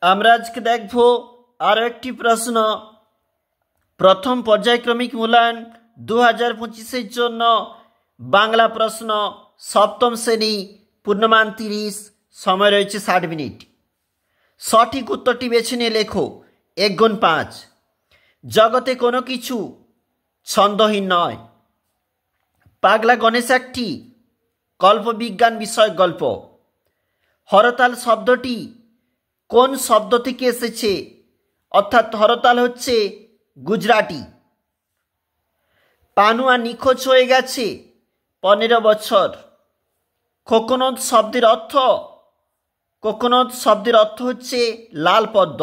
আমরা আজকে দেখব আরও একটি প্রশ্ন। প্রথম পর্যায়ক্রমিক মূল্যায়ন 2025-এর জন্য বাংলা প্রশ্ন, সপ্তম শ্রেণী, পূর্ণমান 30, সময় রয়েছে 60 মিনিট। সঠিক উত্তরটি বেছে নিয়ে লেখো 1 গুণ 5। জগতে কোনো কিছু ছন্দহীন নয়। পাগলা গণেশ একটি কল্পবিজ্ঞান বিষয়ক গল্প। হরতাল শব্দটি কোন শব্দ থেকে এসেছে? অর্থাৎ হরতাল হচ্ছে গুজরাটি। পানুয়া নিখোঁজ হয়ে গেছে 15 বছর। কোকোনদ শব্দের অর্থ? কোকোনদ শব্দের অর্থ হচ্ছে লাল পদ্ম।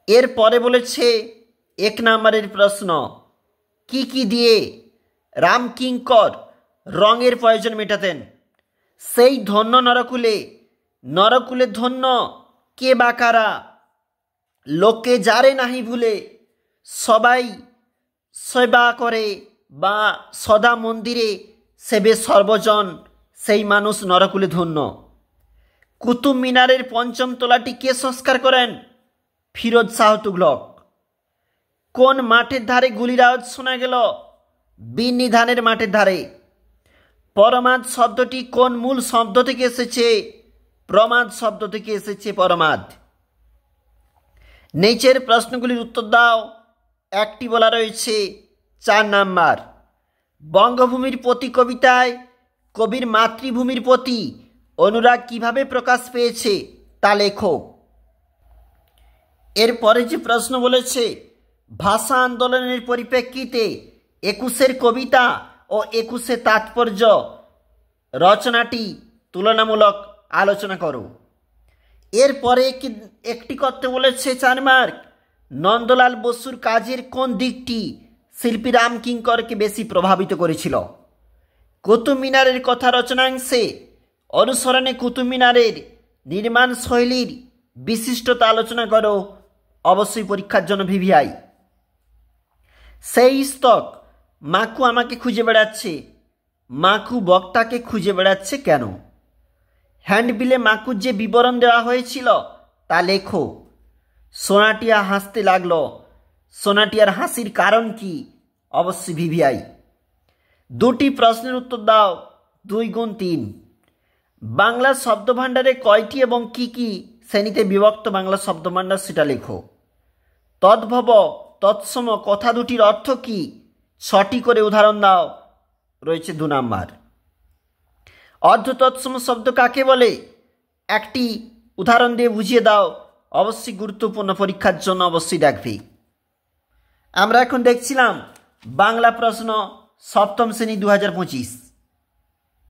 এর পরে বলেছে 1 নম্বরের প্রশ্ন, কি কি দিয়ে রামকিঙ্কর রঙের প্রয়োজন মেটাতেন? সেই ধন্য নরকুলে, নরকুলে ধন্য কে বা কারা? লোকে যারে নাহি ভুলে, সবাই সেবা করে বা সদা মন্দিরে সেবে সর্বজন, সেই মানুষ নরকুলে ধন্য। কুতুব মিনারের 5ম তলাটি কে সংস্কার করেন? ফিরোজ শাহ তুগলক। কোন মাঠের ধারে গুলির আওয়াজ শোনা গেল? বিন্নি ধানের মাঠের ধারে। পরমাদ শব্দটি কোন মূল শব্দ থেকে এসেছে? প্রমাদ শব্দ থেকে এসেছে পরমাদ। নিচের প্রশ্নগুলির উত্তর দাও। একটি বলা রয়েছে 4 নাম্বার। বঙ্গভূমির প্রতি কবিতায় কবির মাতৃভূমির প্রতি অনুরাগ কিভাবে প্রকাশ পেয়েছে তা লেখো। এরপরে যে প্রশ্ন বলেছে, ভাষা আন্দোলনের পরিপ্রেক্ষিতে 21-এর কবিতা ও 21-এর তাৎপর্য রচনাটি তুলনামূলক আলোচনা করো। এরপরে একটি করতে বলেছে 4 মার্ক। নন্দলাল বসুর কাজের কোন দিকটি শিল্পী রামকিঙ্করকে বেশি প্রভাবিত করেছিল? কুতুব মিনারের কথা রচনাংশে অনুসরণে কুতুব মিনারের নির্মাণ শৈলীর বিশিষ্টতা আলোচনা করো। অবশ্যই পরীক্ষার জন্য ভিভিআই। সেই স্তক মাকু আমাকে খুঁজে বেড়াচ্ছে, মাকু বক্তাকে খুঁজে বেড়াচ্ছে কেন? হ্যান্ডবিলে মাকুর যে বিবরণ দেওয়া হয়েছিল তা লেখো। সোনাটিয়া হাসতে লাগলো, সোনাটিয়ার হাসির কারণ কি? অবশ্যই ভিভিআই। 2টি প্রশ্নের উত্তর দাও। 2 গুণ 3। বাংলা শব্দভাণ্ডারে কয়টি এবং কি কি শ্রেণীতে বিভক্ত বাংলা শব্দভাণ্ডার সেটা লেখো। তদ্ভব তৎসম কথা দুটির অর্থ কি? 6টি করে উদাহরণ দাও। রয়েছে 2 নাম্বার। অর্ধ তৎসম শব্দ কাকে বলে? একটি উদাহরণ দিয়ে বুঝিয়ে দাও। অবশ্যই গুরুত্বপূর্ণ, পরীক্ষার জন্য অবশ্যই দেখবে। আমরা এখন দেখছিলাম বাংলা প্রশ্ন, সপ্তম শ্রেণী 2025।